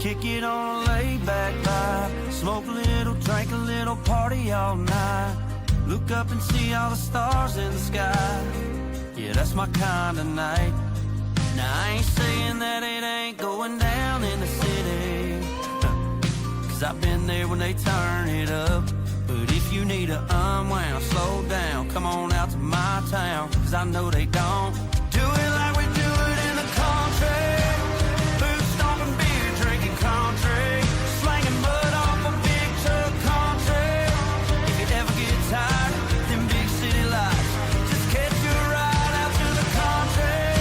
Kick it on a laid-back vibe. Smoke a little, drink a little, party all night. Look up and see all the stars in the sky. Yeah, that's my kind of night. Now I ain't saying that it ain't going down in the city, cause I've been there when they turn it up. But if you need to unwound, slow down, come on out to my town, cause I know they don't do it like we do it in the country. Boot stomping, beer drinking country, slanging mud off a big truck country. If you ever get tired of them big city lights, just catch your ride out to the country.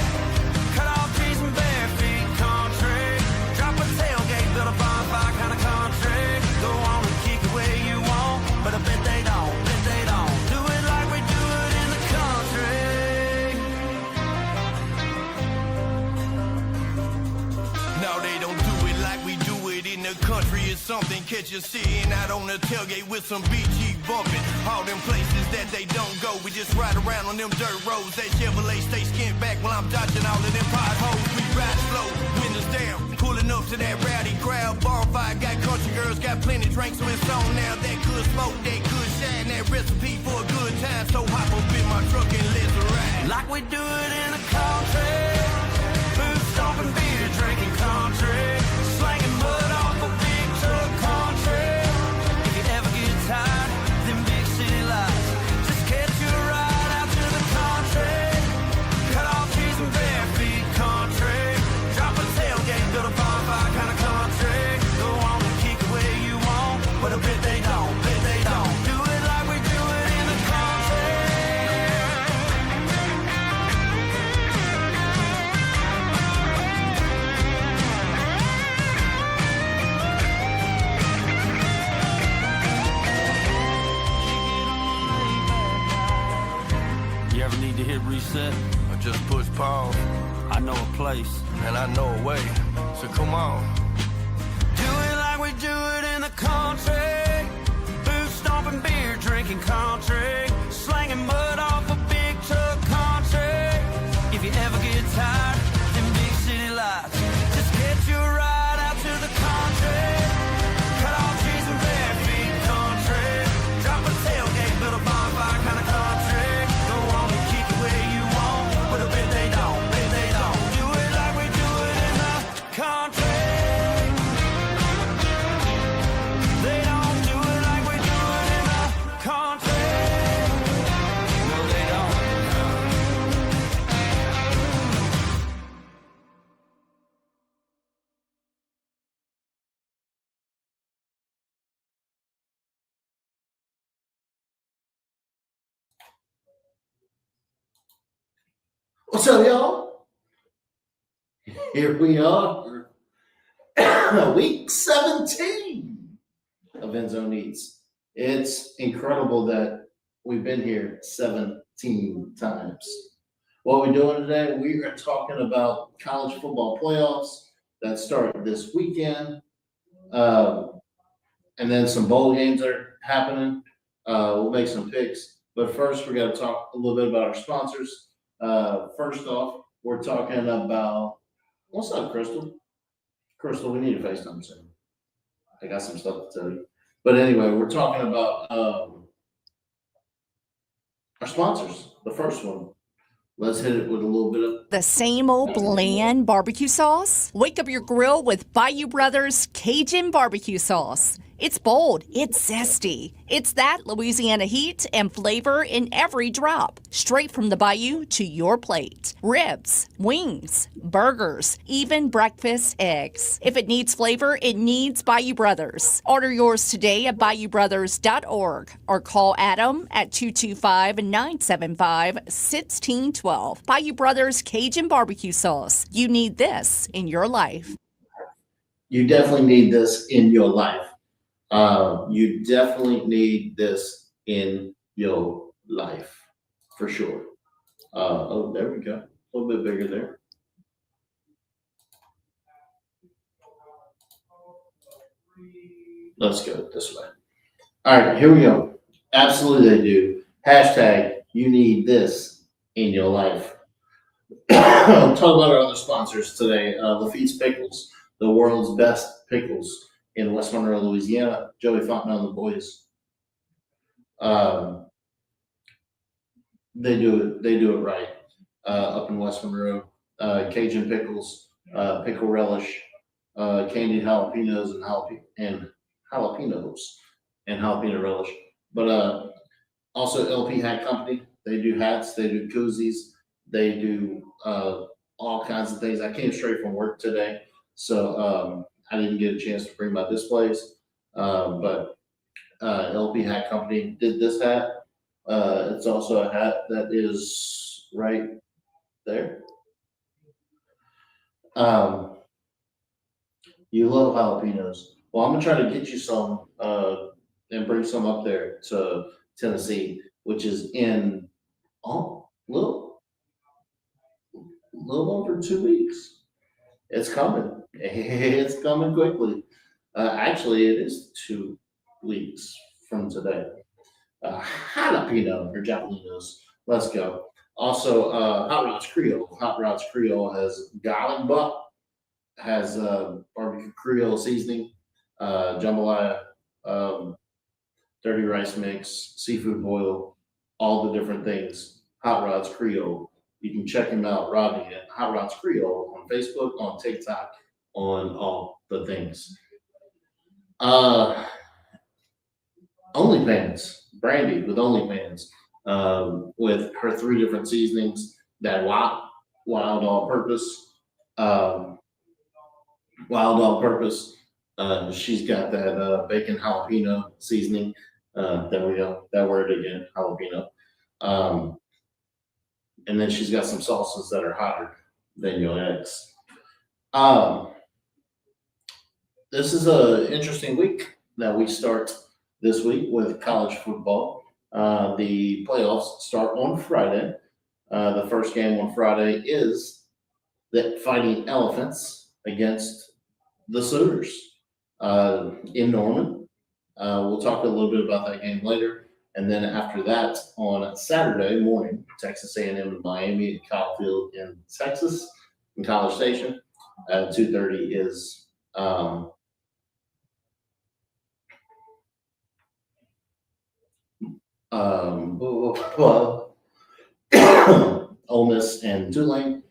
Cut off trees and bare feet country. Drop a tailgate, build a bonfire kind of country. Go on and kick it where you want, but I bet they don't, do it like we do it in the country. No, they don't do it like we do it in the country. It's something, catch you sitting out on the tailgate with some BG bumping. All them places that they don't go, we just ride around on them dirt roads. That Chevrolet stay skinned back while I'm dodging all of them potholes. We ride slow, windows down, pulling up to that rowdy crowd. Bonfire, got country girls, got plenty drinks, so it's on now. That good smoke, that good shine, that recipe for a good time. So hop up in my truck and let's ride. Like we do it in the country. Boot stomping, beer drinking country, slanging mud off a big truck country. If you ever get tired of them big city lights, just catch your ride out to the country. Cut off trees and bare feet country. Drop a tailgate, build a bonfire kind of country. Go on and kick it where you want, but I bet they don't, do it like we do it in the country. You ever need to hit reset? I just push pause, I know a place. and I know a way. So come on. Do it like we do it in the country. Boot stomping, beer drinking country, slanging mud off a big truck country. If you ever get tired of them big city lights, just catch your ride out to the country. Cut off trees and bare feet country. Drop a tailgate, build a bonfire kind of country. Go on and kick it where you want, but I bet they don't, do it like we do it in the country. They don't do it like we do it in the country. No, they don't. What's up, y'all? Here we are. Week 17 of End Zone Eats. It's incredible that we've been here 17 times. What we're doing today, we are talking about college football playoffs that start this weekend. And then some bowl games are happening. We'll make some picks. But first, we got to talk a little bit about our sponsors. First off, we're talking about, what's up, Crystal? Crystal, we need a FaceTime soon. I got some stuff to tell you. But anyway, we're talking about our sponsors. The first one. Let's hit it with a little bit of The same old bland barbecue sauce? Wake up your grill with Bayou Brothers Cajun barbecue sauce. It's bold, it's zesty. It's that Louisiana heat and flavor in every drop. Straight from the bayou to your plate. Ribs, wings, burgers, even breakfast eggs. If it needs flavor, it needs Bayou Brothers. Order yours today at BayouBrothers.org or call Adam at 225-975-1612. Bayou Brothers Cajun barbecue sauce. You need this in your life. You definitely need this in your life. You definitely need this in your life, for sure. Oh, there we go. A little bit bigger there. Let's go this way. All right, here we go. Absolutely they do. Hashtag, you need this in your life. Talk about our other sponsors today. Lafitte's Pickles. the world's best pickles in West Monroe, Louisiana. Joey Fontenot and the boys. They do it right up in West Monroe. Cajun pickles, pickle relish, candied jalapenos and jalapenos and jalapeno relish. But also LP Hat Company. They do hats. They do koozies. They do all kinds of things. I came straight from work today, so I didn't get a chance to bring my displays. But LP Hat Company did this hat. It's also a hat that is right there. You love jalapenos. Well, I'm gonna try to get you some and bring some up there to Tennessee, which is in little over 2 weeks. It's coming. It's coming quickly. Actually, it is 2 weeks from today. Jalapeno or jalapenos. Let's go. Also, Hot Rods Creole. Hot Rods Creole has garlic butt, has barbecue Creole seasoning, jambalaya, dirty rice mix, seafood boil, all the different things. Hot Rods Creole. You can check him out, Rodney, at Hot Rods Creole on Facebook, on TikTok, on all the things. OnlyFans. Brandy with OnlyFans, with her 3 different seasonings, that wild all-purpose, she's got that bacon jalapeno seasoning. There we go, that word again, jalapeno. And then she's got some salsas that are hotter than your ex. This is an interesting week that we start this week with college football. The playoffs start on Friday. The first game on Friday is the Fighting Elephants against the Sooners in Norman. We'll talk a little bit about that game later. And then after that, on Saturday morning, Texas A&M and Miami at Kyle Field in Texas, in College Station. At 2:30 is Ole Miss and Tulane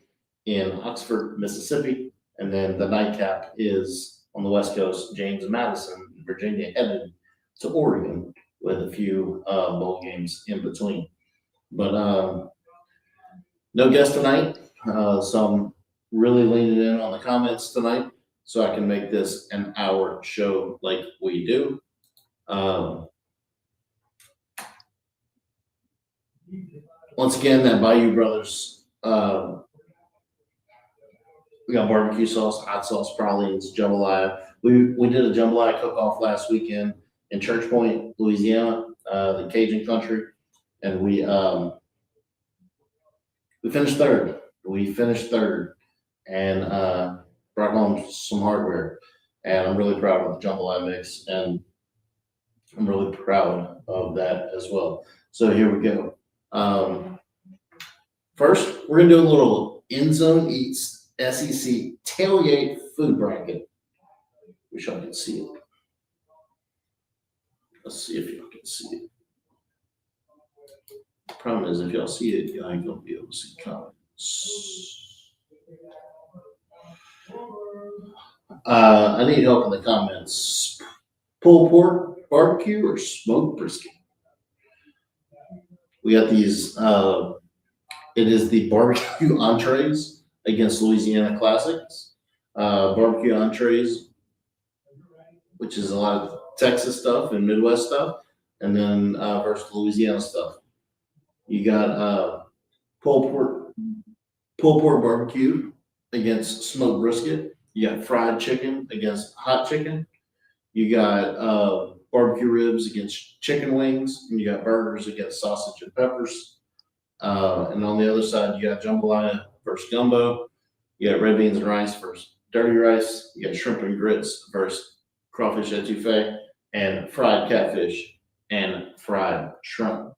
in Oxford, Mississippi, and then the nightcap is on the West Coast. James Madison, Virginia, headed to Oregon with a few bowl games in between. But no guest tonight, so I'm really leaning in on the comments tonight so I can make this an hour show like we do. Once again, that Bayou Brothers, we got barbecue sauce, hot sauce, pralines, jambalaya. We did a jambalaya cook-off last weekend in Church Point, Louisiana, the Cajun country, and we finished third. And brought home some hardware, and I'm really proud of the jambalaya mix, and I'm really proud of that as well. So here we go. First, we're gonna do a little End Zone Eats SEC tailgate food bracket. Wish y'all could see it. Let's see if y'all can see it. Problem is, if y'all see it, y'all ain't gonna be able to see comments. I need help in the comments. Pulled pork barbecue or smoked brisket? We got these. It is the barbecue entrees against Louisiana Classics. Barbecue entrees, which is a lot of Texas stuff and Midwest stuff, and then versus Louisiana stuff. You got pulled pork barbecue against smoked brisket. You got fried chicken against hot chicken. You got barbecue ribs against chicken wings, and you got burgers against sausage and peppers. And on the other side, you got jambalaya versus gumbo. You got red beans and rice versus dirty rice. You got shrimp and grits versus crawfish etouffee, and fried catfish and fried shrimp.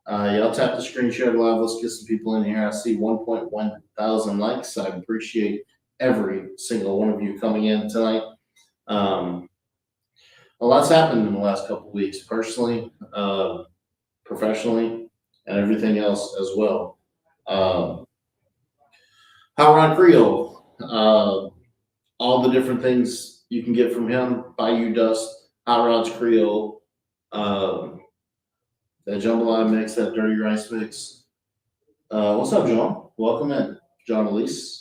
Y'all tap the screen, share it live. Let's get some people in here. I see 1.1 thousand likes. I appreciate every single one of you coming in tonight. A lot's happened in the last couple of weeks, personally, professionally, and everything else as well. Hot Rod Creole, all the different things you can get from him, Bayou Dust, Hot Rods Creole, that jambalaya mix, that dirty rice mix. What's up, John? Welcome in, John Elise.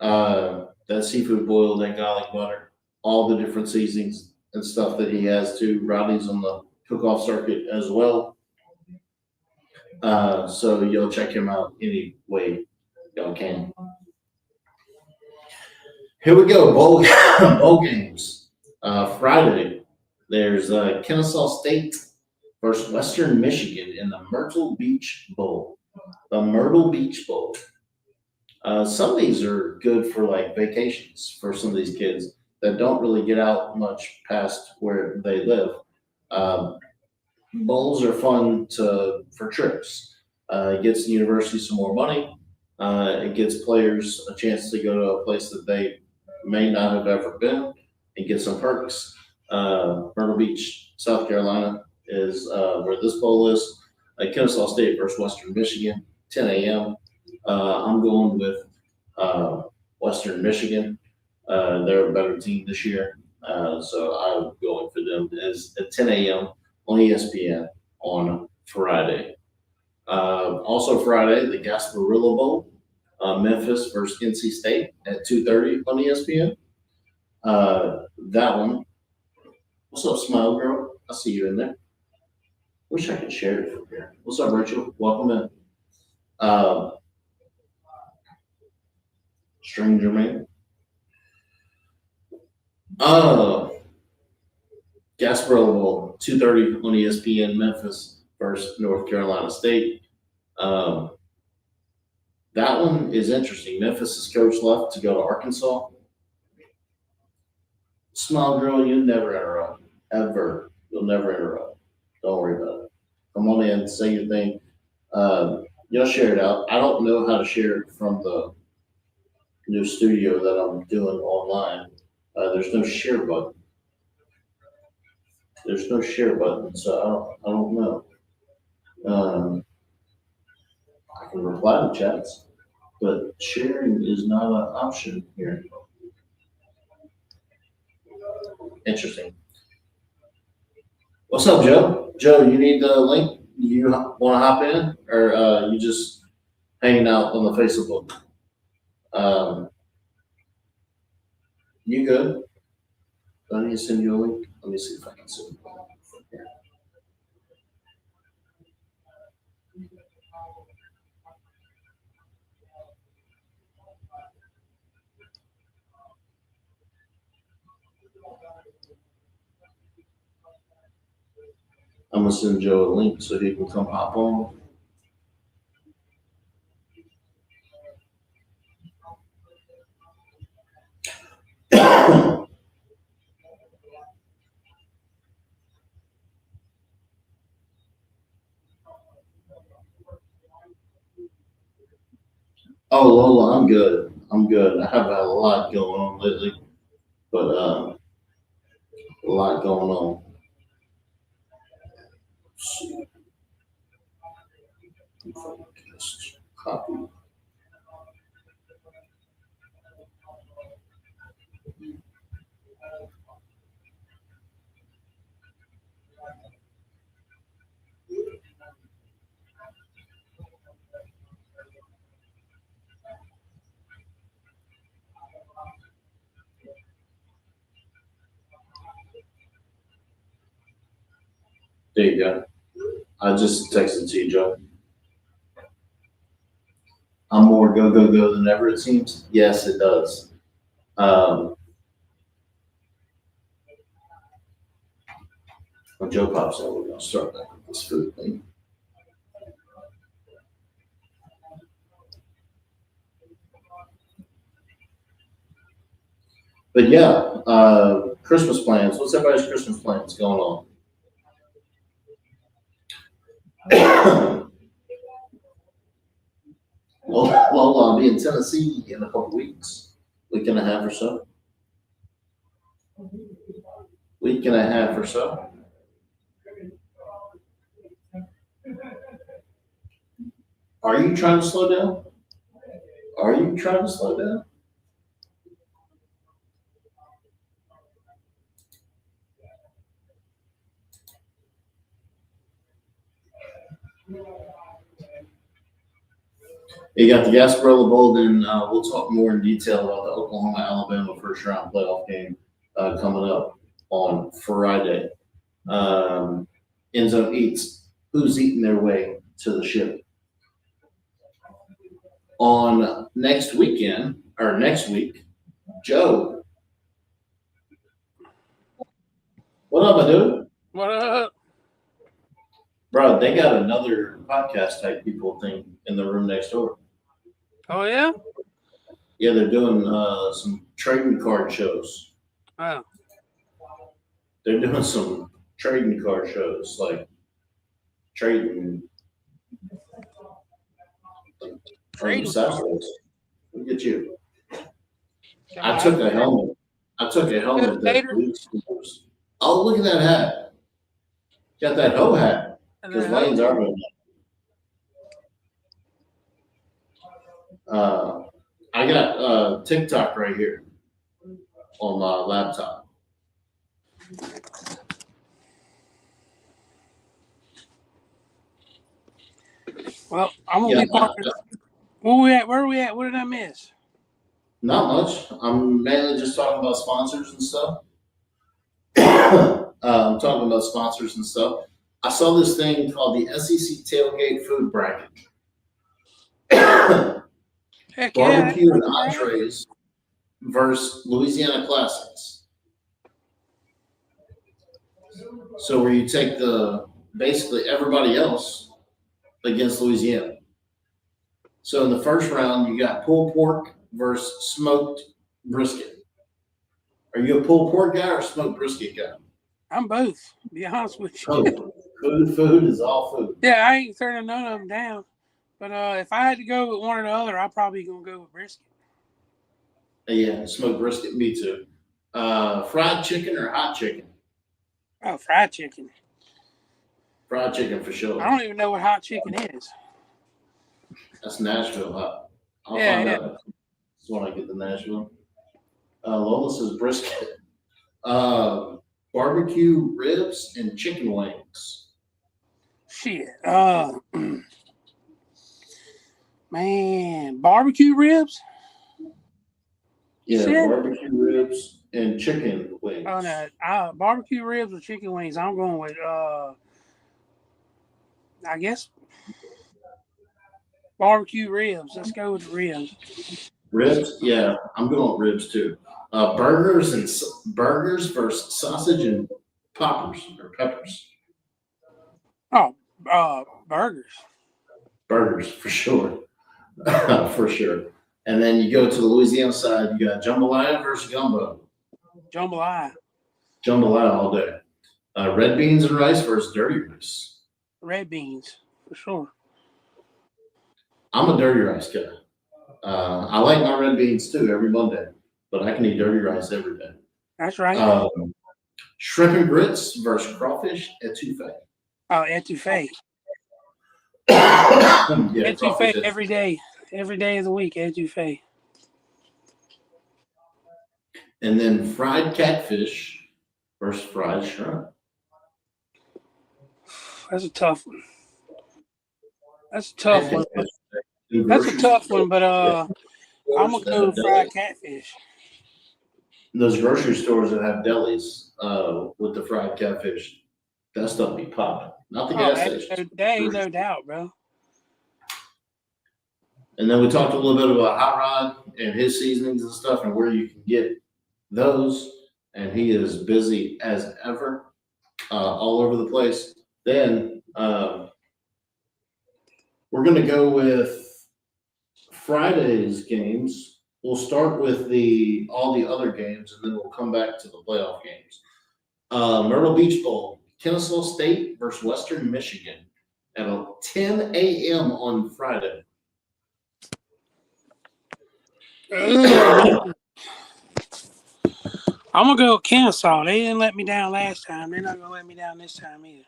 That seafood boil, that garlic butter, all the different seasonings and stuff that he has too. Rodney's on the cook-off circuit as well. So you'll check him out any way y'all can. Here we go, bowl games. Friday, there's Kennesaw State versus Western Michigan in the Myrtle Beach Bowl. The Myrtle Beach Bowl. Some of these are good for like vacations for some of these kids that don't really get out much past where they live. Bowls are fun for trips. It gets the university some more money. It gives players a chance to go to a place that they may not have ever been and get some perks. Myrtle Beach, South Carolina is where this bowl is. Kennesaw State versus Western Michigan, 10 a.m. I'm going with Western Michigan. They're a better team this year, so I'm going for them. It's at 10 a.m. on ESPN on Friday. Also Friday, the Gasparilla Bowl, Memphis versus NC State at 2:30 on ESPN. That one. What's up, Smile Girl? I see you in there. Wish I could share it from here. What's up, Rachel? Welcome in. Stranger Man. Gasparilla Bowl, 2:30 on ESPN, Memphis versus North Carolina State. That one is interesting. Memphis' coach left to go to Arkansas. Smile Girl, you never interrupt. Ever. You'll never interrupt. Don't worry about it. Come on in, say your thing. You'll share it out. I don't know how to share it from the new studio that I'm doing online. There's no share button. There's no share button, so I don't know. I can reply to chats, but sharing is not an option here. Interesting. What's up, Joe? Joe, you need the link? You want to hop in, or you just hanging out on the Facebook? You good? Do I need to send you a link? Let me see if I can send you a link from here. I'm gonna send Joe a link so he can come hop on. Oh, Lola, I'm good. I'm good. I have had a lot going on lately, but a lot going on. Let's see. If I can just copy. There you go. I just texted to you, Joe. I'm more go, go, go than ever, it seems. Yes, it does. When Joe pops out, we're going to start back with this food thing. But yeah, Christmas plans. What's everybody's Christmas plans going on? Well, I'll be in Tennessee in a couple weeks. week and a half or so. Week and a half or so. Are you trying to slow down? Are you trying to slow down? You got the Gasparilla Bowl, then we'll talk more in detail about the Oklahoma-Alabama first round playoff game coming up on Friday. End Zone Eats, who's eating their way to the ship? On next week, Joe. What up, my dude? What up? Bro, they got another podcast type people thing in the room next door. Oh, yeah? Yeah, they're doing some trading card shows. Oh. They're doing some trading card shows, like trading. Trading Saturdays. Look at you. I took a helmet. That Blue Scores. Oh, look at that hat. Got that hoe hat. Because Lane's are doing that. I got TikTok right here on my laptop. Well, I'm going to be part of it. Where are we at? What did I miss? Not much. I'm mainly just talking about sponsors and stuff. I'm talking about sponsors and stuff. I saw this thing called the SEC Tailgate Food Bracket. Heck yeah. Barbecue and entrees versus Louisiana Classics. So where you take basically everybody else against Louisiana. So in the first round, you got pulled pork versus smoked brisket. Are you a pulled pork guy or a smoked brisket guy? I'm both, to be honest with you. Food is all food. Yeah, I ain't turning none of them down. But if I had to go with one or the other, I'm probably going to go with brisket. Yeah, smoked brisket, me too. Fried chicken or hot chicken? Oh, fried chicken. Fried chicken for sure. I don't even know what hot chicken is. That's Nashville hot. I'll find out. That's when I get to Nashville. Lola says brisket. Barbecue ribs and chicken wings. Shit. Man, barbecue ribs? Yeah, Shit. barbecue ribs and chicken wings. Oh, no. Barbecue ribs or chicken wings? I'm going with, I guess, barbecue ribs. Let's go with ribs. Ribs? Yeah, I'm going with ribs too. Burgers versus sausage and poppers or peppers. Oh, burgers. Burgers for sure. For sure. And then you go to the Louisiana side, you got jambalaya versus gumbo. Jambalaya. Jambalaya all day. Red beans and rice versus dirty rice. Red beans, for sure. I'm a dirty rice guy. I like my red beans too every Monday, but I can eat dirty rice every day. That's right. Shrimp and grits versus crawfish etouffee. Oh, etouffee. Yeah, Etouffee every day. Every day of the week, etouffee. And then fried catfish versus fried shrimp. That's a tough one. That's a tough one. That's a tough one, but I'm gonna go with fried catfish. Those grocery stores that have delis with the fried catfish, that stuff be popping. Not the gas station. There ain't no doubt, bro. And then we talked a little bit about Hot Rod and his seasonings and stuff and where you can get those. And he is busy as ever, all over the place. Then we're going to go with Friday's games. We'll start with all the other games, and then we'll come back to the playoff games. Myrtle Beach Bowl, Kennesaw State versus Western Michigan at 10 a.m. on Friday. I'm gonna go with Kennesaw. They didn't let me down last time. They're not gonna let me down this time either.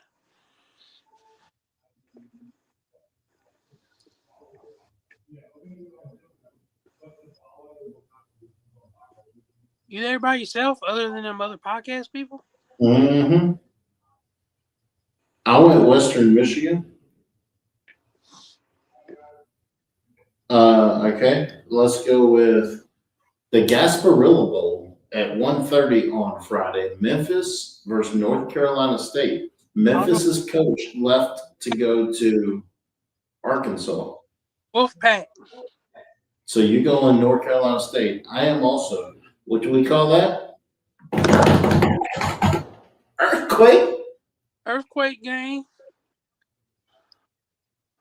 You there by yourself, other than them other podcast people? Mm-hmm. I went Western Michigan. Okay, let's go with the Gasparilla Bowl at 1:30 on Friday. Memphis versus North Carolina State. Memphis's coach left to go to Arkansas. Wolfpack. So you go in North Carolina State. I am also. What do we call that? Earthquake? Earthquake game.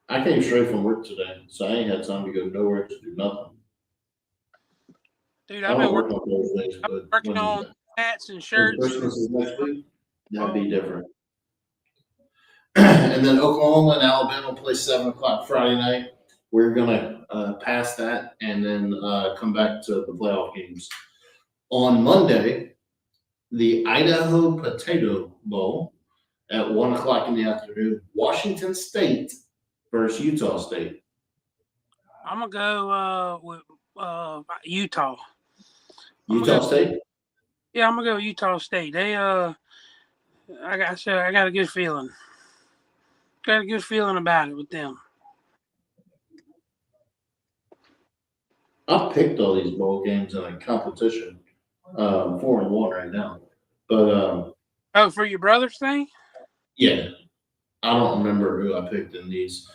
I came straight from work today, so I ain't had time to go nowhere to do nothing. Dude, I I've been don't work working, on those days, but working when on hats and when shirts. Christmas is next week, that'd be different. And then Oklahoma and Alabama play 7 o'clock Friday night. We're gonna pass that and then come back to the playoff games. On Monday, the Idaho Potato Bowl at 1 o'clock in the afternoon. Washington State versus Utah State. I'm gonna go with Utah. Utah State? Yeah, I'm gonna go with Utah State. They I got a good feeling. Got a good feeling about it with them. I've picked all these bowl games in a competition. 4-1 right now. But Oh, for your brother's thing? yeah, I don't remember who I picked in these.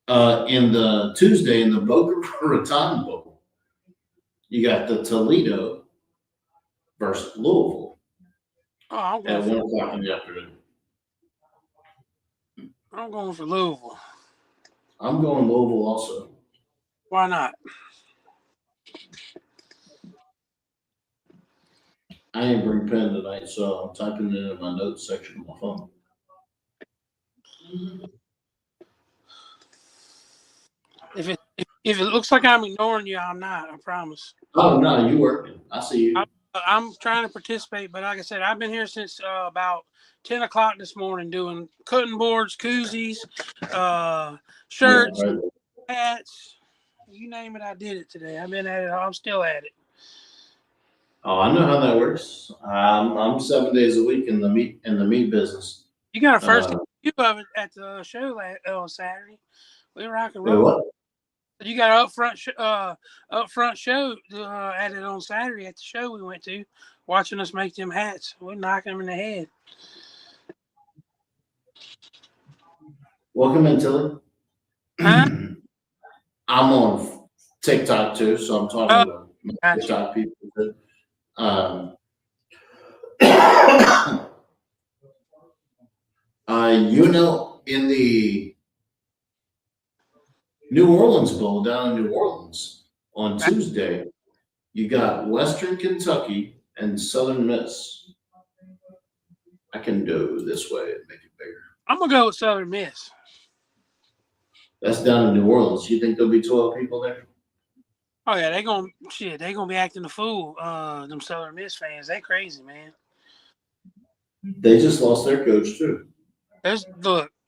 In the Tuesday in the Boca Raton Bowl, you got the Toledo versus Louisville Oh, I'm at going 1 o'clock in the afternoon. for Louisville. I'm going Louisville also. Why not? I ain't bring pen tonight, so I'm typing it in my notes section of my phone. If it looks like I'm ignoring you, I'm not. I promise. Oh no, you working? I see you. I'm trying to participate, but like I said, I've been here since about 10 o'clock this morning doing cutting boards, koozies, shirts, Yeah, right. hats. You name it, I did it today. I've been at it. I'm still at it. Oh, I know how that works. I'm 7 days a week in the meat business. You got a first view of it at the show on Saturday. We rock and Wait, roll. what? You got an upfront show at it on Saturday at the show we went to, watching us make them hats. We're knocking them in the head. Welcome in, Tilly. Huh? I'm on TikTok too, so I'm talking to my Gotcha. TikTok people. In the New Orleans Bowl down in New Orleans on Tuesday, you got Western Kentucky and Southern Miss. I can go this way and make it bigger. I'm gonna go with Southern Miss. That's down in New Orleans. You think there'll be 12 people there? Oh yeah, they gonna be acting the fool. Them Southern Miss fans, they crazy, man. They just lost their coach too.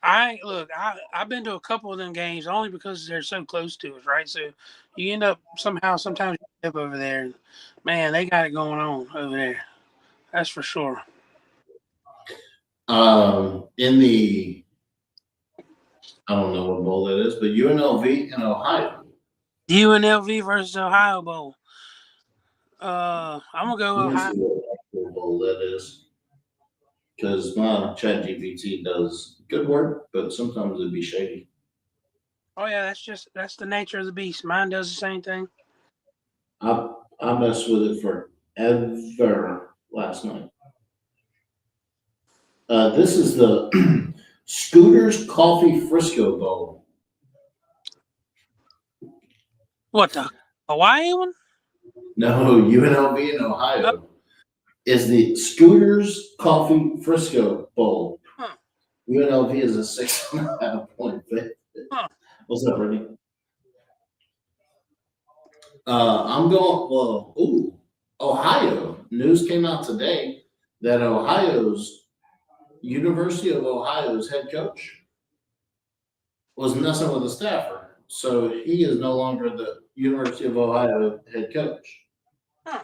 I've been to a couple of them games only because they're so close to us, right? So you end up sometimes you end up over there. And, man, they got it going on over there. That's for sure. In the, I don't know what bowl that is, but UNLV in Ohio. UNLV versus Ohio Bowl. I'm gonna go Let me Ohio. see what actual bowl that is. Because my ChatGPT does good work, but sometimes it'd be shady. Oh yeah, that's the nature of the beast. Mine does the same thing. I messed with it forever last night. This is the Scooters Coffee Frisco Bowl. What, the Hawaii one? No, UNLV in Ohio is the Scooters Coffee Frisco Bowl. Huh. UNLV is a 6.5 point favorite. Huh. What's up, Brittany? I'm going, Ohio, news came out today that University of Ohio's head coach was messing with a staffer. So he is no longer the University of Ohio head coach. Huh.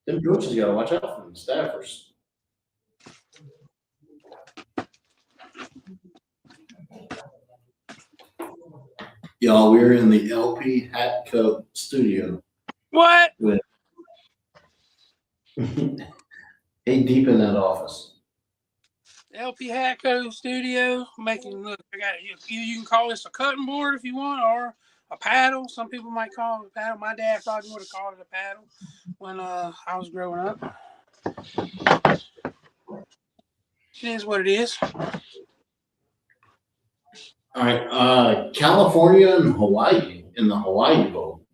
Them coaches got to watch out for them staffers. Y'all, we're in the LP Hat Coat studio. What? Hey, deep in that office. LP Hatco Studio making look. I got you can call this a cutting board if you want, or a paddle. Some people might call it a paddle. My dad probably would have called it a paddle when I was growing up. It is what it is. All right, California and Hawaii in the Hawaii Bowl.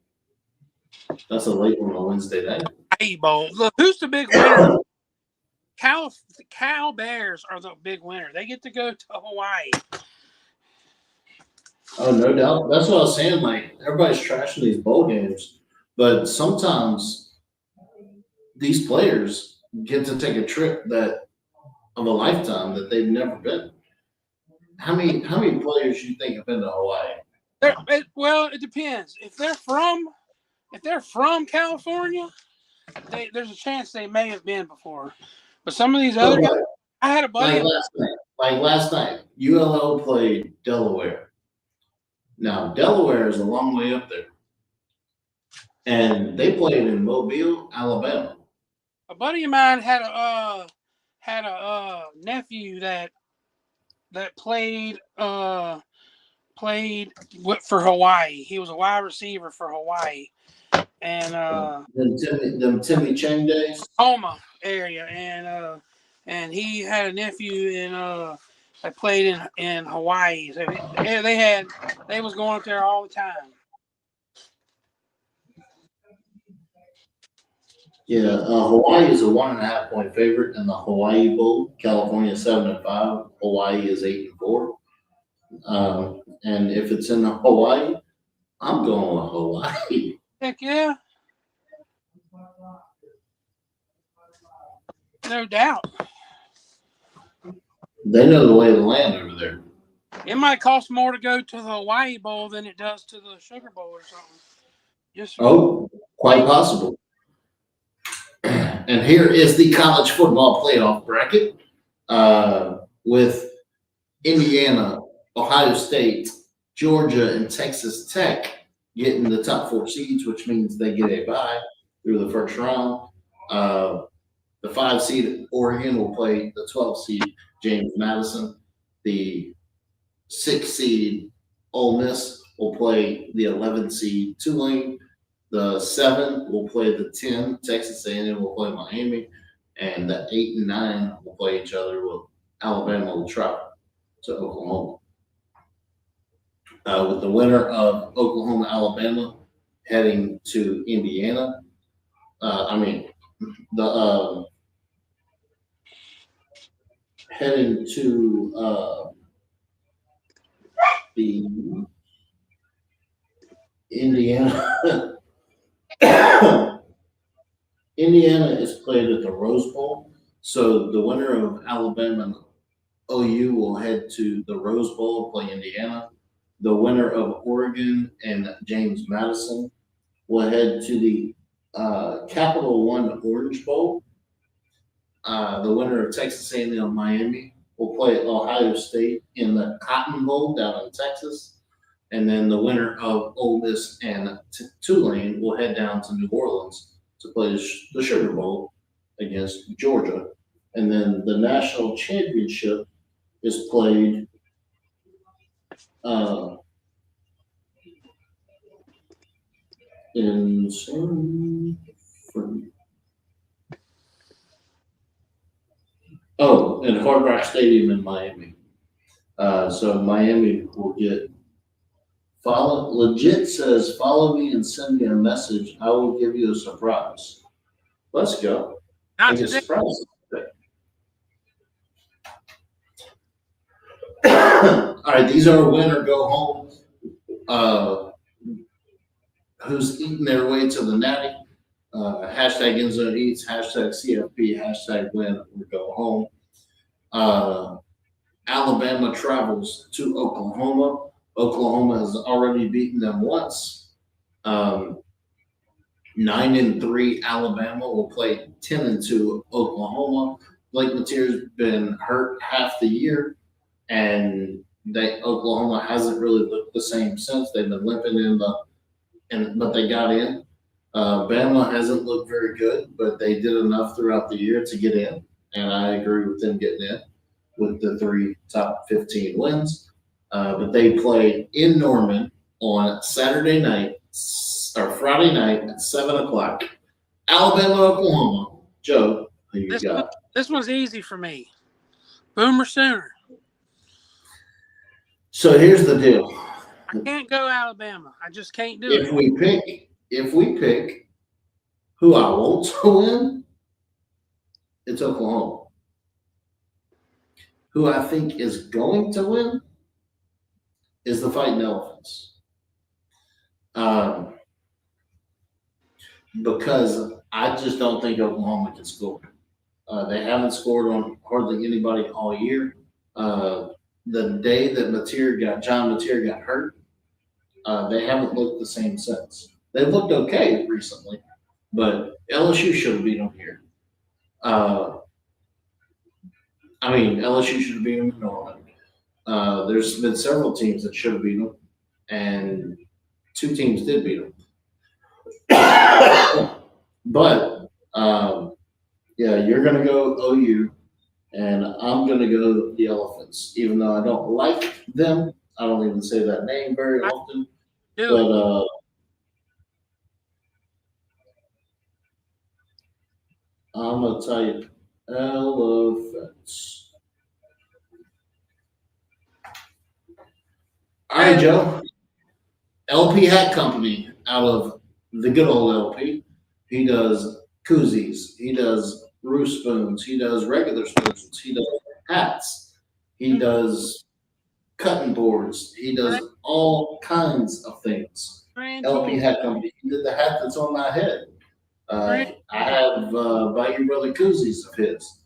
That's a late one on Wednesday night. Hawaii Bowl. Look, who's the big winner? Cal Bears are the big winner. They get to go to Hawaii. Oh, no doubt. That's what I was saying. Like, everybody's trashing these bowl games, but sometimes these players get to take a trip of a lifetime that they've never been. How many players you think have been to Hawaii? It depends. If they're from California, there's a chance they may have been before. But some of these other guys, I had a buddy. Like last night, ULL played Delaware. Now, Delaware is a long way up there. And they played in Mobile, Alabama. A buddy of mine had a nephew that played for Hawaii. He was a wide receiver for Hawaii. And them Timmy Chang days. Homa area, and he had a nephew that played in Hawaii. So they was going up there all the time. Yeah, Hawaii is a 1.5 point favorite in the Hawaii Bowl. California 7-5. Hawaii is 8-4. And if it's in Hawaii, I'm going with Hawaii. Heck yeah. No doubt. They know the lay of the land over there. It might cost more to go to the Hawaii Bowl than it does to the Sugar Bowl or something. Quite possible. And here is the college football playoff bracket with Indiana, Ohio State, Georgia, and Texas Tech getting the top 4 seeds, which means they get a bye through the first round. The 5 seed Oregon will play the 12 seed James Madison. The 6 seed Ole Miss will play the 11 seed Tulane. The 7 will play the 10 Texas A&M will play Miami, and the 8 and 9 will play each other. With Alabama will travel to Oklahoma. With the winner of Oklahoma, Alabama heading to Indiana. Heading to the Indiana. Indiana is played at the Rose Bowl, so the winner of Alabama and OU will head to the Rose Bowl and play Indiana. The winner of Oregon and James Madison will head to the Capital One Orange Bowl. The winner of Texas A&M Miami will play Ohio State in the Cotton Bowl down in Texas. And then the winner of Ole Miss and Tulane will head down to New Orleans to play the Sugar Bowl against Georgia. And then the national championship is played in Hard Rock Stadium in Miami. So Miami will get Legit says, follow me and send me a message. I will give you a surprise. Let's go. Not Make a today. surprise. All right, these are win or go home. who's eating their way to the Natty. Hashtag Endzone Eats, hashtag CFP, hashtag win or go home. Alabama travels to Oklahoma. Oklahoma has already beaten them once. 9-3 Alabama will play 10-2 Oklahoma. Blake Matier's been hurt half the year, and Oklahoma hasn't really looked the same since. They've been limping but they got in. Bama hasn't looked very good, but they did enough throughout the year to get in, and I agree with them getting in with the 3 top 15 wins. But they play in Norman on Saturday night or Friday night at 7:00. Alabama, Oklahoma. Joe, who you got? This one's easy for me. Boomer Sooner. So here's the deal. I can't go Alabama. I just can't do If it. we pick who I want to win, it's Oklahoma. Who I think is going to win is the Fighting Elephants. Because I just don't think Oklahoma can score. They haven't scored on hardly anybody all year. The day that John Matier got hurt, they haven't looked the same since. They've looked okay recently, but LSU should have beat them here. LSU should have beat them in Norman. There's been several teams that should have beat them, and 2 teams did beat them. But you're going to go OU, and I'm going to go the Elephants, even though I don't like them. I don't even say that name very often. But I'm going to tell you, Elephants. All right, Joe. LP Hat Company out of the good old LP. He does koozies. He does roof spoons. He does regular spoons. He does hats. He does cutting boards. He does all kinds of things. LP Hat Company. He did the hat that's on my head. I have Bayou Brother koozies of his.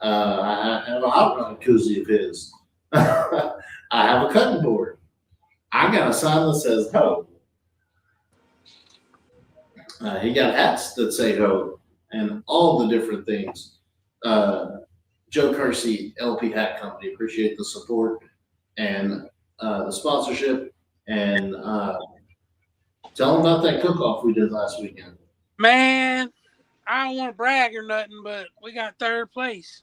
I have a hot rod koozie of his. I have a cutting board. I got a sign that says ho. He got hats that say ho and all the different things. Joe Kersey, LP Hat Company, appreciate the support and the sponsorship. And tell them about that cook-off we did last weekend. Man, I don't want to brag or nothing, but we got 3rd place.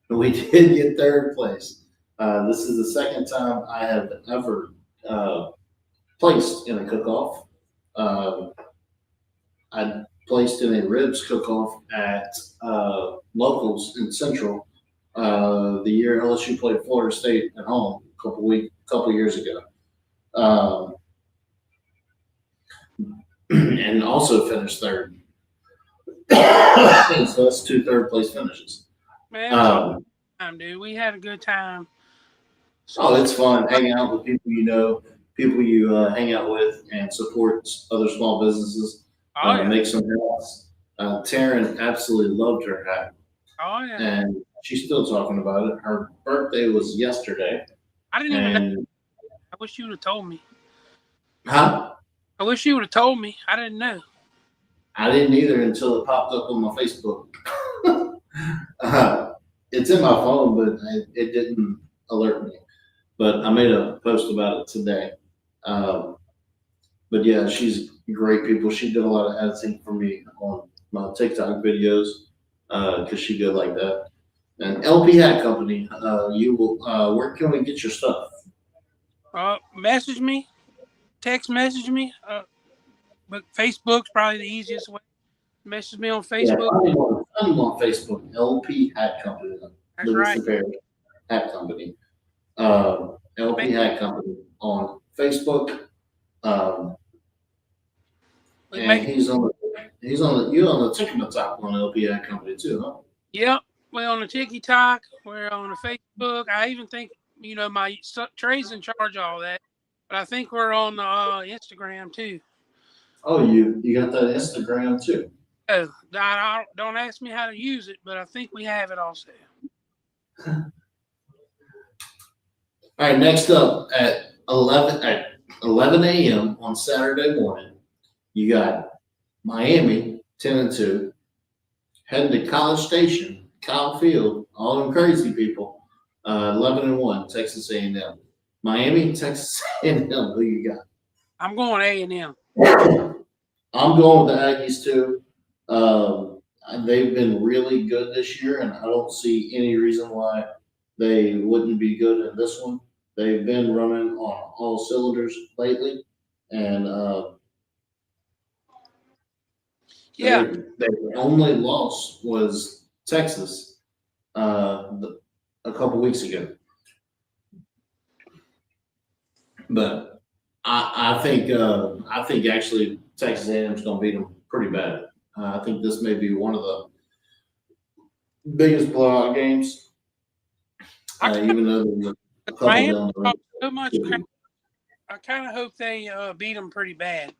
We did get 3rd place. This is the second time I have ever placed in a cook-off. I placed in a ribs cook-off at Locals in Central the year LSU played Florida State at home a couple years ago. And also finished 3rd. So that's 2 3rd-place finishes. Man, dude, we had a good time. It's fun hanging out with people you know, people you hang out with, and support other small businesses. Make some hats. Taryn absolutely loved her hat. Oh yeah. And she's still talking about it. Her birthday was yesterday. I didn't even know. I wish you would have told me. Huh? I wish you would have told me. I didn't know. I didn't either until it popped up on my Facebook. It's in my phone, but it didn't alert me. But I made a post about it today. But yeah, she's great people. She did a lot of editing for me on my TikTok videos because she did like that. And LP Hat Company, you will. Where can we get your stuff? Message me, text message me. But Facebook's probably the easiest way. Message me on Facebook. Yeah, I'm on Facebook. LP Hat Company. That's right. Hat Company. LP Hat Company on Facebook. And he's on the TikTok on LP Hat Company too, huh? Yep. We're on the TikTok. We're on the Facebook. I even think, Trey's in charge of all that. But I think we're on the Instagram too. Oh, you got that Instagram too. Oh, don't ask me how to use it, but I think we have it all set. All right, next up at 11 a.m. on Saturday morning, you got Miami 10-2 heading to College Station, Kyle Field, all them crazy people. 11-1 Texas A&M. Miami, Texas A&M. Who you got? I'm going A&M. I'm going with the Aggies too. They've been really good this year, and I don't see any reason why they wouldn't be good in this one. They've been running on all cylinders lately, and Yeah, their only loss was Texas a couple weeks ago. But I think actually Texas A&M is going to beat them pretty bad. I think this may be one of the biggest blowout games, even though there's a couple Miami down the road. so much. I kind of hope they beat them pretty bad.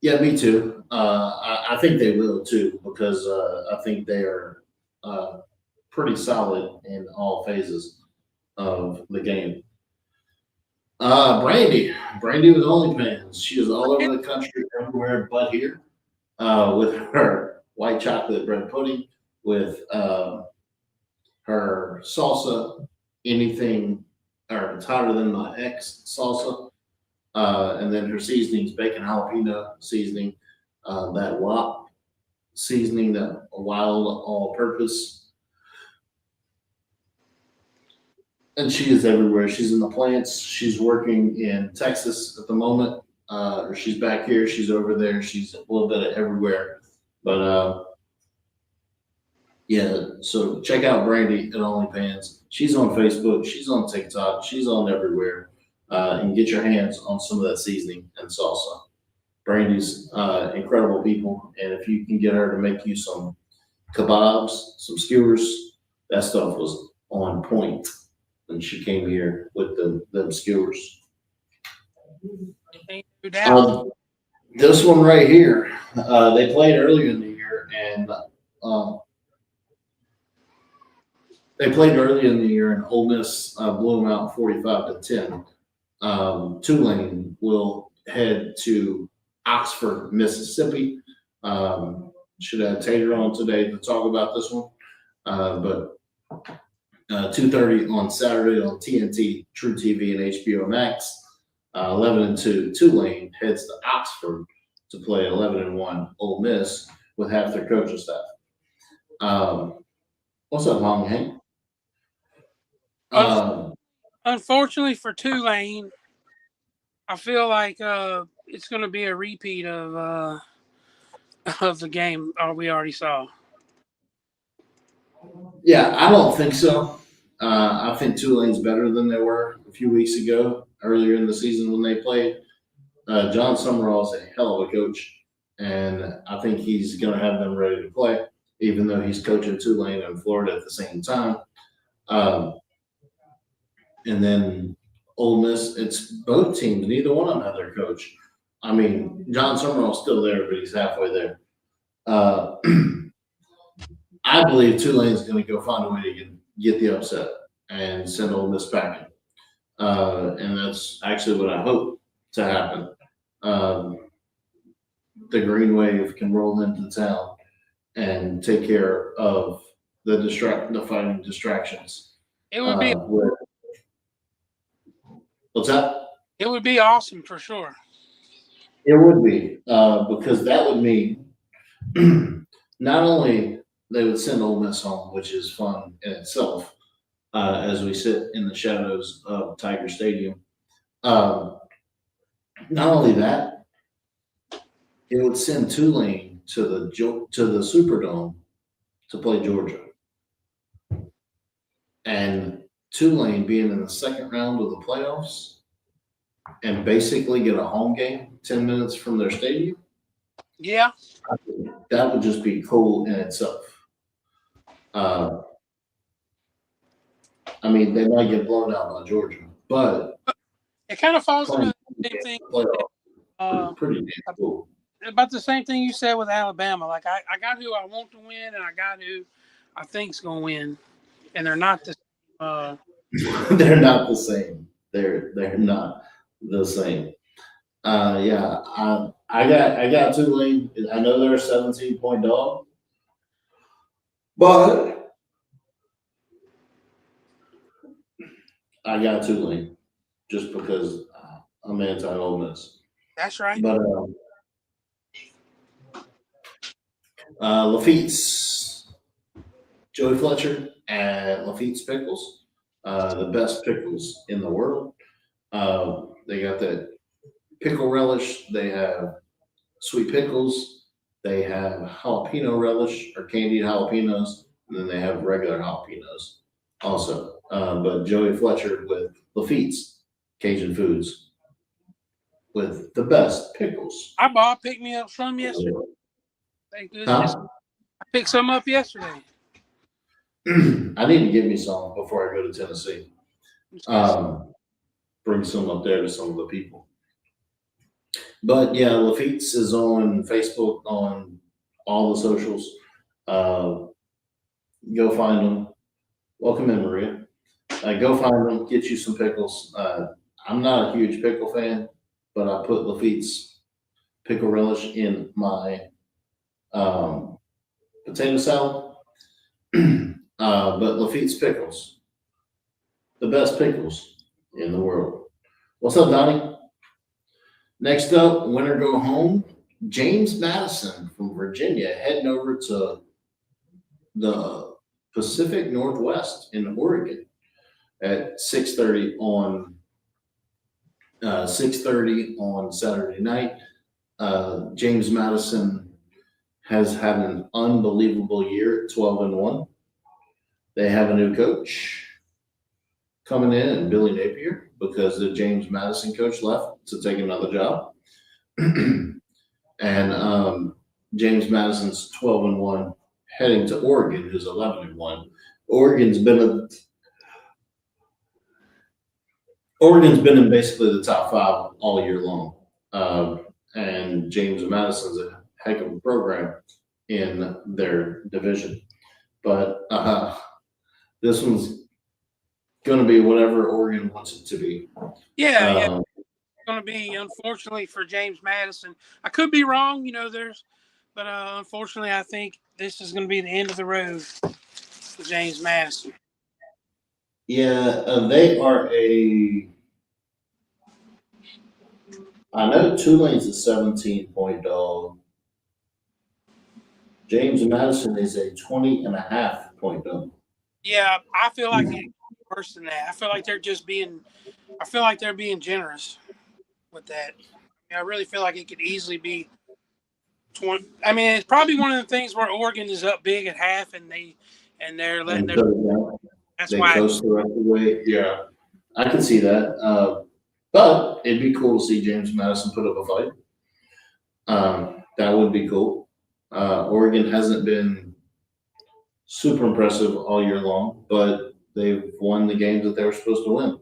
Yeah, me too. I think they will too, because I think they are pretty solid in all phases of the game. Brandy with OnlyFans. She is all over the country, everywhere but here, with her white chocolate bread pudding, with her salsa, anything, or it's hotter than my ex salsa. And then her seasonings, bacon jalapeno seasoning, that WAP seasoning, that wild all-purpose. And she is everywhere. She's in the plants. She's working in Texas at the moment. Or she's back here. She's over there. She's a little bit of everywhere. But yeah, so check out Brandy at OnlyFans. She's on Facebook. She's on TikTok. She's on everywhere. And get your hands on some of that seasoning and salsa. Brandy's incredible people, and if you can get her to make you some kebabs, some skewers, that stuff was on point when she came here with them skewers. No doubt. This one right here, they played earlier in the year, and Ole Miss blew them out 45-10. Tulane will head to Oxford, Mississippi. Should have Tater on today to talk about this one. But 2:30 on Saturday on TNT, True TV, and HBO Max. 11-2 Tulane heads to Oxford to play 11-1 Ole Miss with half their coaching staff. What's up, Hong Hank? Unfortunately for Tulane, I feel like it's going to be a repeat of the game we already saw. Yeah, I don't think so. I think Tulane's better than they were a few weeks ago, earlier in the season when they played. John Summerall is a hell of a coach, and I think he's going to have them ready to play, even though he's coaching Tulane and Florida at the same time. And then Ole Miss, it's both teams. Neither one of them have their coach. I mean, John Summerall's still there, but he's halfway there. I believe Tulane's going to go find a way to get the upset and send Ole Miss packing. And that's actually what I hope to happen. The Green Wave can roll into town and take care of the fighting distractions. It would be. What's that? It would be awesome for sure. It would be, because that would mean not only they would send Ole Miss home, which is fun in itself, as we sit in the shadows of Tiger Stadium. Not only that, it would send Tulane to the Superdome to play Georgia, and Tulane being in the second round of the playoffs and basically get a home game 10 minutes from their stadium. Yeah. That would just be cool in itself. I mean, they might get blown out by Georgia, but it kind of falls into the same thing Pretty damn cool. About the same thing you said with Alabama. Like I got who I want to win, and I got who I think's gonna win, and they're not the. They're not the same. They're not the same. Yeah, I got Tulane. I know they're a 17-point dog, but I got Tulane just because I'm anti-Ole Miss. That's right. But Lafitte's Joey Fletcher and Lafitte's Pickles, the best pickles in the world. They got that pickle relish. They have sweet pickles. They have jalapeno relish or candied jalapenos, and then they have regular jalapenos also. But Joey Fletcher with Lafitte's Cajun Foods with the best pickles. I picked me up some yesterday. Thank goodness. I picked some up yesterday. I need to get me some before I go to Tennessee. Bring some up there to some of the people. But yeah, Lafitte's is on Facebook, on all the socials. Go find them. Welcome in, Maria. Go find them. Get you some pickles. I'm not a huge pickle fan, but I put Lafitte's pickle relish in my potato salad. But Lafitte's pickles, the best pickles in the world. What's up, Donnie? Next up, winner go home. James Madison from Virginia heading over to the Pacific Northwest in Oregon at 6:30 on 6:30 on Saturday night. James Madison has had an unbelievable year at 12-1. They have a new coach coming in, Billy Napier, because the James Madison coach left to take another job. And James Madison's 12-1, heading to Oregon, who's 11-1. Oregon's been in basically the top 5 all year long. And James Madison's a heck of a program in their division. But this one's going to be whatever Oregon wants it to be. Yeah. It's going to be, unfortunately, for James Madison. I could be wrong, but unfortunately, I think this is going to be the end of the road for James Madison. Yeah, they are I know Tulane's a 17-point dog. James Madison is a 20.5-point dog. Yeah, I feel like it's worse than that. I feel like they're being generous with that. I really feel like it could easily be 20. I mean, it's probably one of the things where Oregon is up big at half, and they're letting their. That's why. They coast the rest of the way. Yeah, I can see that. But it'd be cool to see James Madison put up a fight. That would be cool. Oregon hasn't been super impressive all year long, but they've won the games that they were supposed to win.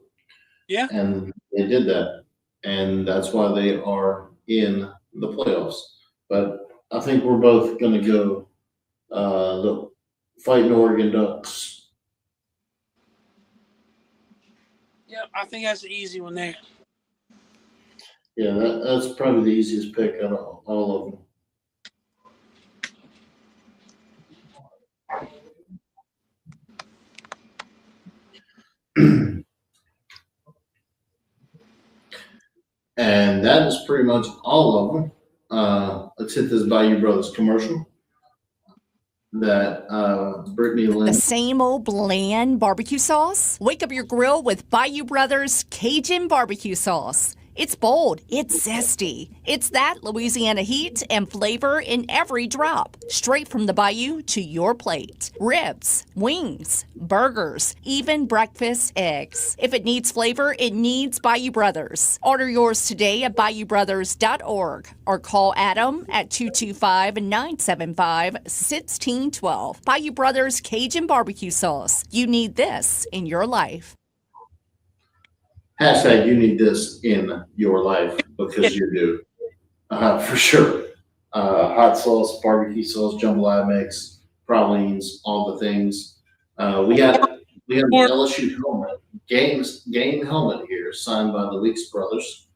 Yeah. And they did that. And that's why they are in the playoffs. But I think we're both going to go the Fighting Oregon Ducks. Yeah, I think that's the easy one there. Yeah, that's probably the easiest pick out of all of them. And that is pretty much all of them. Let's hit this Bayou Brothers commercial that Brittany Lynn. The same old bland barbecue sauce? Wake up your grill with Bayou Brothers Cajun barbecue sauce. It's bold, it's zesty. It's that Louisiana heat and flavor in every drop. Straight from the bayou to your plate. Ribs, wings, burgers, even breakfast eggs. If it needs flavor, it needs Bayou Brothers. Order yours today at BayouBrothers.org or call Adam at 225-975-1612. Bayou Brothers Cajun barbecue sauce. You need this in your life. Hashtag you need this in your life because you do. For sure. Hot sauce, barbecue sauce, jambalaya mix, pralines, all the things. We got an LSU helmet, game helmet here, signed by the Weeks brothers.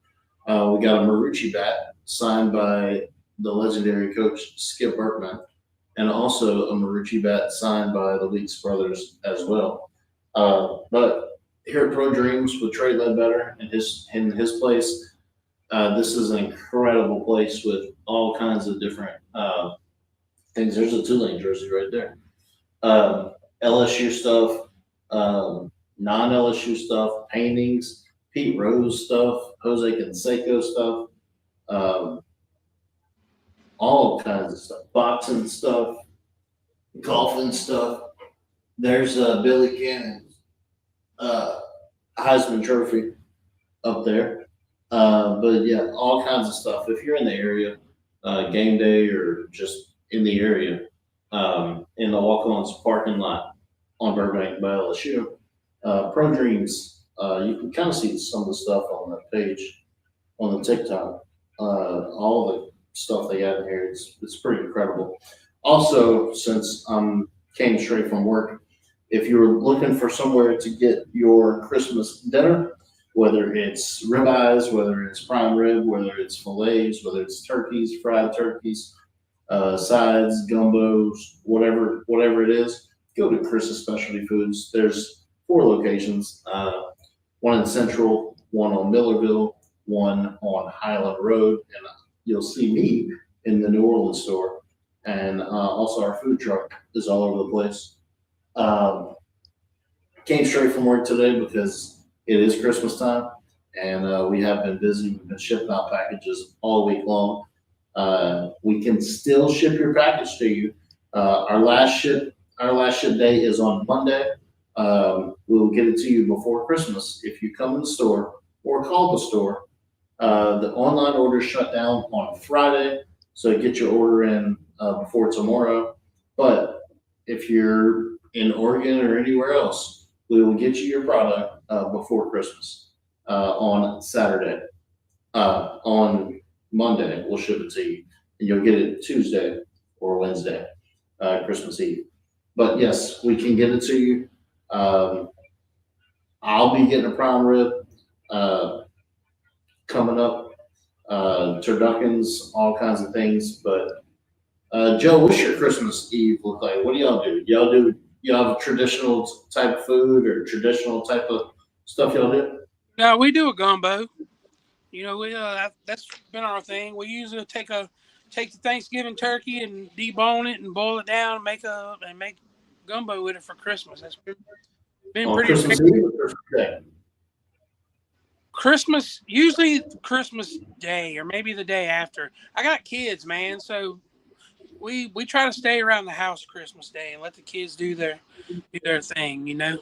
We got a Marucci bat, signed by the legendary coach Skip Berkman, and also a Marucci bat signed by the Weeks brothers as well. But here at Pro Dreams with Trey Ledbetter and his place, this is an incredible place with all kinds of different things. There's a Tulane jersey right there. LSU stuff, non-LSU stuff, paintings, Pete Rose stuff, Jose Canseco stuff, all kinds of stuff, boxing stuff, golfing stuff. There's Billy Cannon's Heisman Trophy up there. But yeah, all kinds of stuff. If you're in the area, game day or just in the area, in the walk-ons parking lot on Burbank by LSU, Pro Dreams, you can kind of see some of the stuff on the page on the TikTok. All the stuff they have in here, it's pretty incredible. Also, since came straight from work, if you're looking for somewhere to get your Christmas dinner, whether it's ribeyes, whether it's prime rib, whether it's fillets, whether it's turkeys, fried turkeys, sides, gumbos, whatever it is, go to Chris's Specialty Foods. There's 4 locations, one in Central, one on Millerville, one on Highland Road, and you'll see me in the New Orleans store. And also our food truck is all over the place. Came straight from work today because it is Christmas time, and we have been busy. We've been shipping out packages all week long. We can still ship your package to you. Our last ship day is on Monday. We will get it to you before Christmas. If you come in the store or call the store, the online order shut down on Friday, so get your order in before tomorrow. But if you're in Oregon or anywhere else, we will get you your product before Christmas on Saturday. On Monday, we'll ship it to you, and you'll get it Tuesday or Wednesday, Christmas Eve. But yes, we can get it to you. I'll be getting a prime rib coming up, turduckens, all kinds of things. But Joe, what's your Christmas Eve look like? What do y'all do? Y'all have a traditional type of food or traditional type of stuff y'all do? No, we do a gumbo. You know, that's been our thing. We usually take the Thanksgiving turkey and debone it and boil it down and make gumbo with it for Christmas. That's been On pretty. Christmas Eve or Christmas Day? Usually Christmas Day or maybe the day after. I got kids, man, so we try to stay around the house Christmas Day and let the kids do their thing, you know.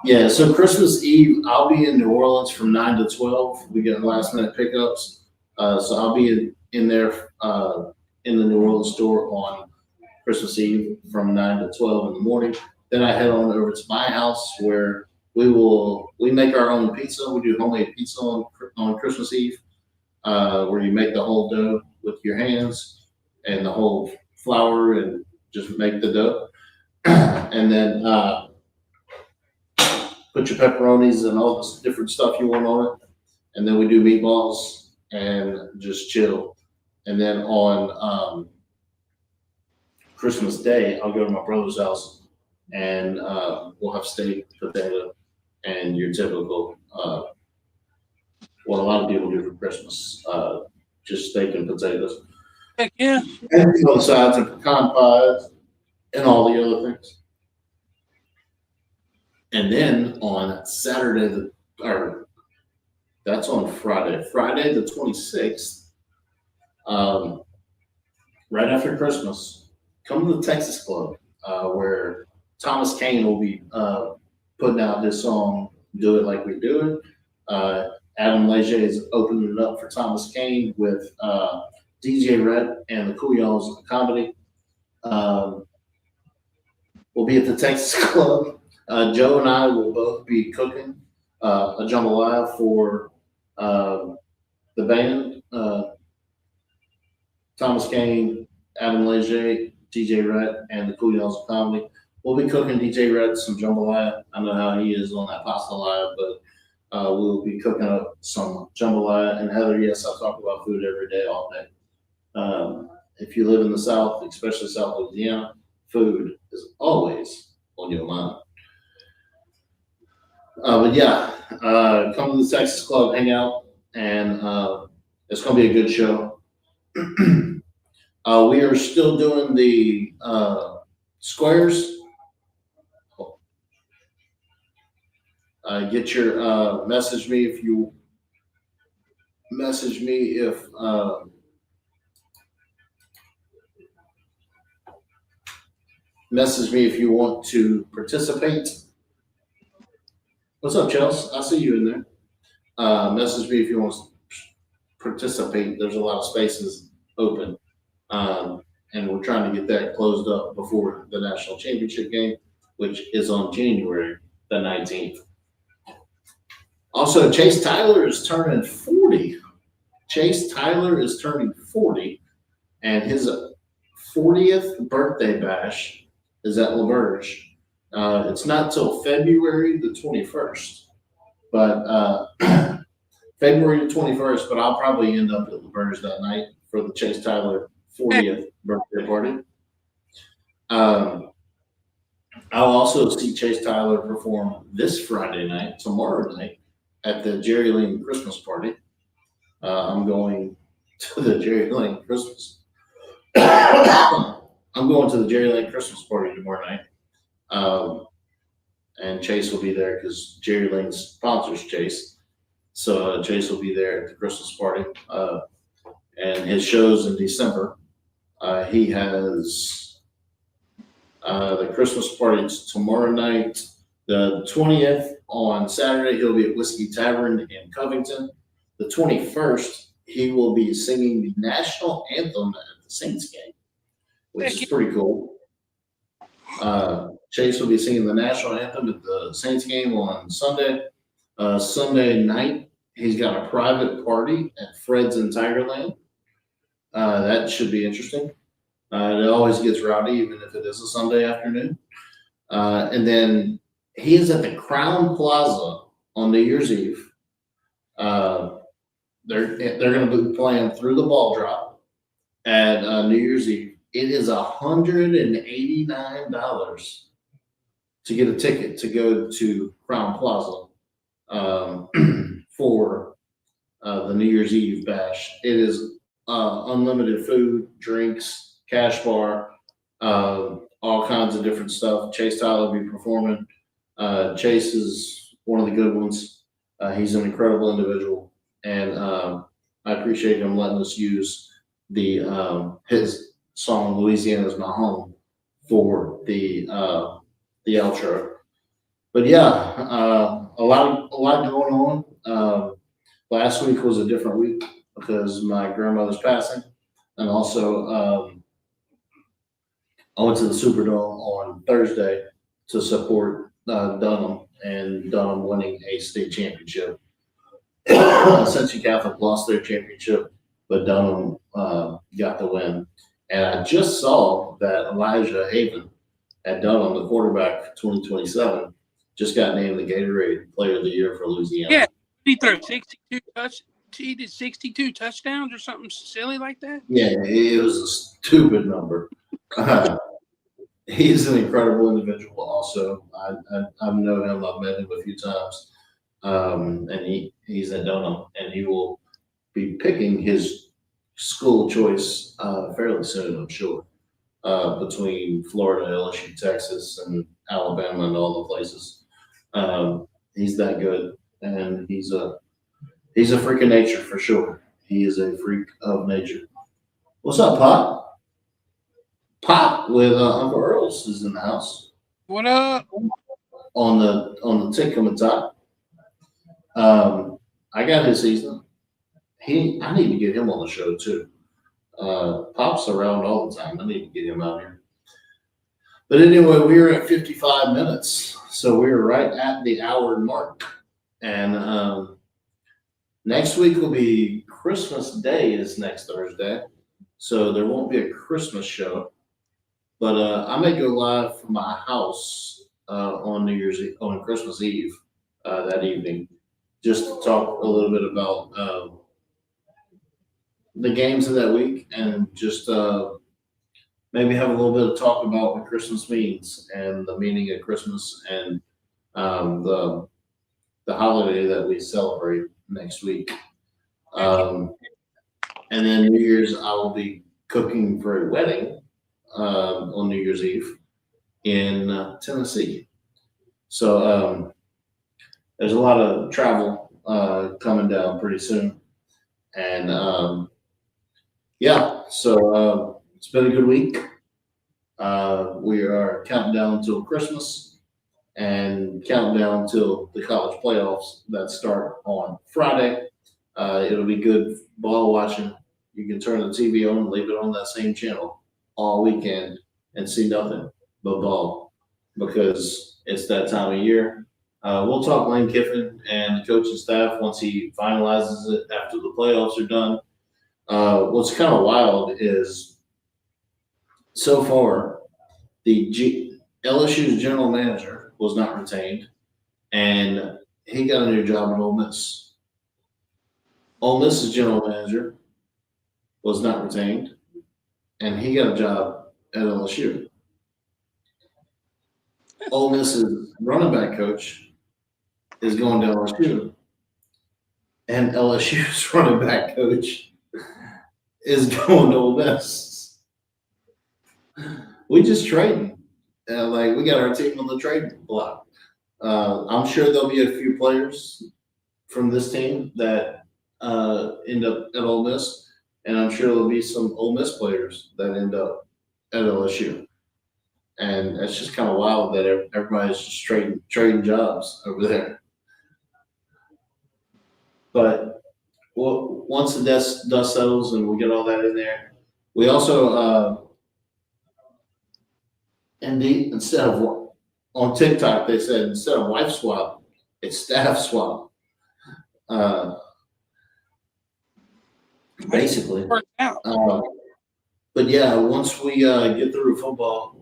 Yeah, so Christmas Eve, I'll be in New Orleans from 9 to 12. We get last minute pickups. So I'll be in there in the New Orleans store on Christmas Eve from 9 to 12 in the morning. Then I head on over to my house where we make our own pizza. We do homemade pizza on Christmas Eve, where you make the whole dough with your hands and the whole flour and just make the dough. And then put your pepperonis and all this different stuff you want on it. And then we do meatballs and just chill. And then on Christmas Day, I'll go to my brother's house and we'll have steak, potato, and your typical, what a lot of people do for Christmas, just steak and potatoes. Heck yeah. And on the sides and pecan pies and all the other things. And then on Saturday, that's on Friday the 26th, right after Christmas, come to the Texas Club, where Thomas Kane will be putting out his song, Do It Like We Do It. Adam Leger is opening it up for Thomas Kane with DJ Red and the Cool Y'alls Comedy. We'll be at the Texas Club. Joe and I will both be cooking a jambalaya for the band Thomas Kane, Adam Leger, DJ Rhett, and the Cool Yells of Comedy. We'll be cooking DJ Rhett some jambalaya. I know how he is on that pastalaya, but we'll be cooking up some jambalaya. And Heather, yes, I talk about food every day, all day. If you live in the South, especially South Louisiana, food is always on your mind. But yeah, come to the Texas Club, hang out, and it's going to be a good show. We are still doing the squares. Get your message me if you message me if you want to participate. What's up, Chelsea? I see you in there. Message me if you want to participate. There's a lot of spaces open. And we're trying to get that closed up before the national championship game, which is on January the 19th. Also, Chase Tyler is turning 40. Chase Tyler is turning 40, and his 40th birthday bash is at LaBerge. It's not till February the 21st, but February the 21st, but I'll probably end up at LaBerge that night for the Chase Tyler 40th birthday party. I'll also see Chase Tyler perform this Friday night, tomorrow night, at the Jerry Lane Christmas party. I'm going to the Jerry Lane Christmas. I'm going to the Jerry Lane Christmas party tomorrow night. And Chase will be there because Jerry Lane sponsors Chase. So Chase will be there at the Christmas party. And his shows in December. He has the Christmas party tomorrow night. The 20th on Saturday, he'll be at Whiskey Tavern in Covington. The 21st, he will be singing the national anthem at the Saints game, which is pretty cool. Chase will be singing the national anthem at the Saints game on Sunday. Sunday night, he's got a private party at Fred's in Tigerland. That should be interesting. It always gets rowdy, even if it is a Sunday afternoon. And then he is at the Crown Plaza on New Year's Eve. They're going to be playing Through the Ball Drop at New Year's Eve. It is $189 to get a ticket to go to Crown Plaza for the New Year's Eve bash. It is unlimited food, drinks, cash bar, all kinds of different stuff. Chase Tyler will be performing. Chase is one of the good ones. He's an incredible individual, and I appreciate him letting us use the his song "Louisiana's My Home" for the outro. But yeah, a lot going on. Last week was a different week because my grandmother's passing, and also I went to the Superdome on Thursday to support Dunham and Dunham winning a state championship. Cincy Catholic lost their championship, but Dunham got the win. And I just saw that Elijah Haven at Dunham, the quarterback for 2027, just got named the Gatorade Player of the Year for Louisiana. Yeah, he threw 62 touchdowns or something silly like that. Yeah, it was a stupid number. He's an incredible individual also. I know him. I've met him a few times. And he's at Dunham, and he will be picking his school choice fairly soon, I'm sure, between Florida, LSU, Texas, and Alabama, and all the places. He's that good, and he's a freak of nature for sure. He is a freak of nature. What's up, Pop? Pop with Uncle Earl's is in the house. What up? On the tick coming top. I got his season. I need to get him on the show too. Pop's around all the time. I need to get him out here. But anyway, we are at 55 minutes, so we are right at the hour mark. And next week will be Christmas Day. Is next Thursday. so there won't be a Christmas show. But I may go live from my house on Christmas Eve that evening, just to talk a little bit about the games of that week, and just maybe have a little bit of talk about what Christmas means and the meaning of Christmas, and the holiday that we celebrate next week. And then New Year's, I will be cooking for a wedding on New Year's Eve in Tennessee. So there's a lot of travel coming down pretty soon. And yeah, so it's been a good week. We are counting down till Christmas and counting down till the college playoffs that start on Friday. It'll be good ball watching. You can turn the TV on and leave it on that same channel all weekend and see nothing but ball, because it's that time of year. We'll talk Lane Kiffin and the coaching staff once he finalizes it after the playoffs are done. What's kind of wild is, so far, LSU's general manager was not retained, and he got a new job at Ole Miss. Ole Miss's general manager was not retained, and he got a job at LSU. Ole Miss's running back coach is going to LSU, and LSU's running back coach is going to Ole Miss. We just trading. Like, we got our team on the trade block. I'm sure there'll be a few players from this team that end up at Ole Miss, and I'm sure there'll be some Ole Miss players that end up at LSU. And it's just kind of wild that everybody's just trading jobs over there. But once the dust settles and we get all that in there, we also instead of on TikTok, they said instead of wife swap, it's staff swap. Basically. But yeah, once we get through football,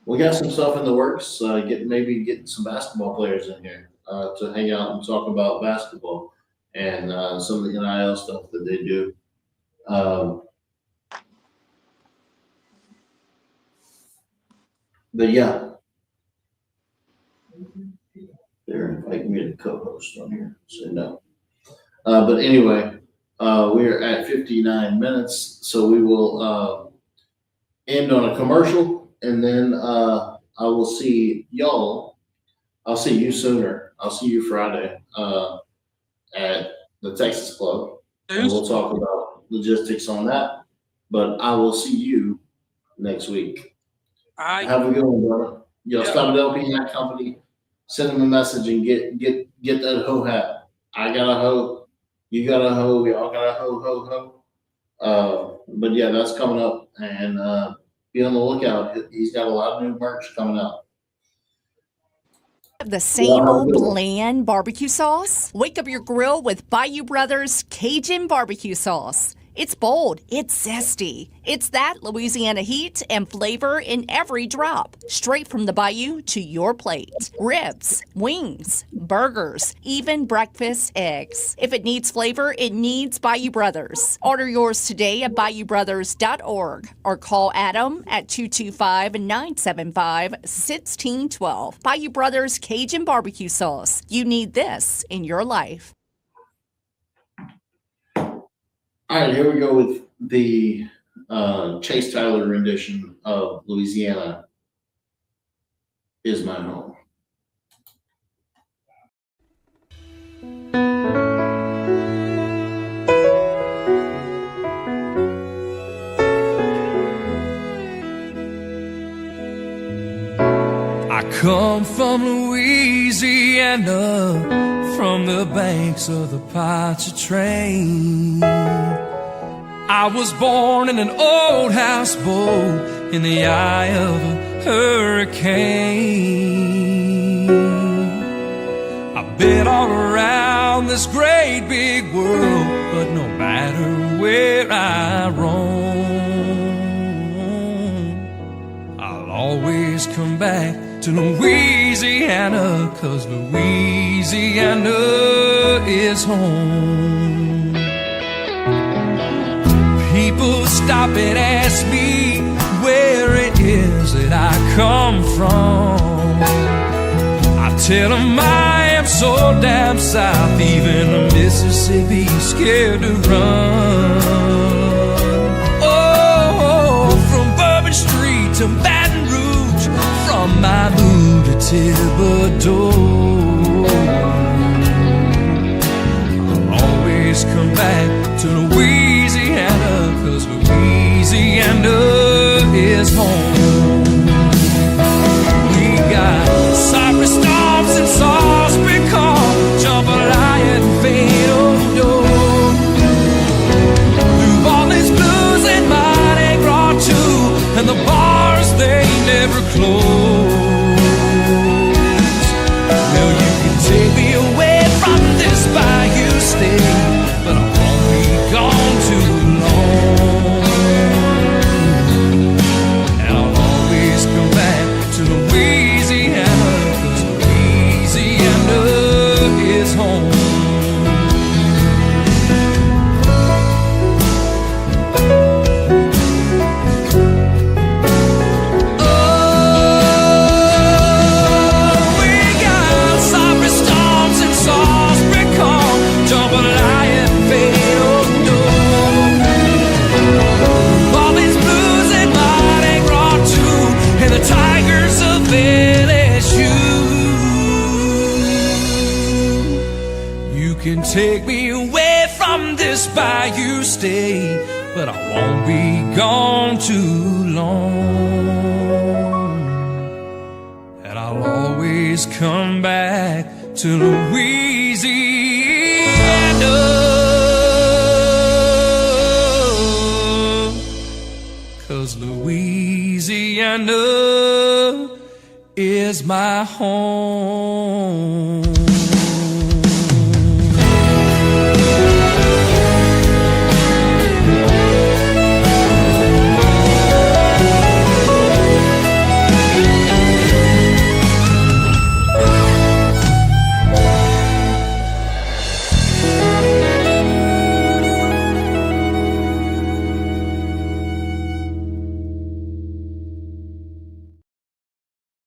we got some stuff in the works. Maybe getting some basketball players in here to hang out and talk about basketball and some of the NIL stuff that they do. But yeah, they're inviting me to co-host on here, so no. But anyway, we're at 59 minutes, so we will end on a commercial, and then I will see y'all. I'll see you sooner. I'll see you Friday at the Texas Club, and we'll talk about logistics on that. But I will see you next week. Have a good one, brother. Y'all stop at LP Hat Company, send them a message, and get that hoe hat. I got a hoe. You got a hoe. We all got a hoe. But yeah, that's coming up, and be on the lookout. He's got a lot of new merch coming out. The same old bland barbecue sauce? Wake up your grill with Bayou Brothers Cajun barbecue sauce. It's bold, it's zesty. It's that Louisiana heat and flavor in every drop. Straight from the bayou to your plate. Ribs, wings, burgers, even breakfast eggs. If it needs flavor, it needs Bayou Brothers. Order yours today at BayouBrothers.org or call Adam at 225-975-1612. Bayou Brothers Cajun barbecue sauce. You need this in your life. All right, here we go with the Chase Tyler rendition of Louisiana Is My Home. I come from Louisiana, from the banks of the Pontchartrain. I was born in an old houseboat in the eye of a hurricane. I've been all around this great big world, but no matter where I roam, I'll always come back to Louisiana, 'cause Louisiana is home. People stop and ask me where it is that I come from. I tell them I am so damn south, even the Mississippi's scared to run. Oh, from Bourbon Street to Baton Rouge, from Malibu to Thibodeau, I'll always come back to Louisiana, 'cause Louisiana is home. We got Cypress storms and Salisbury Calm, jambalaya and Fado, New Orleans blues and Mardi Gras too, and the bars they never close. Well, you can take me away from this bayou state, but I won't be gone too long. And I'll always come back to Louisiana, 'cause Louisiana is home. Can take me away from this bayou state, but I won't be gone too long. And I'll always come back to Louisiana, 'cause Louisiana is my home.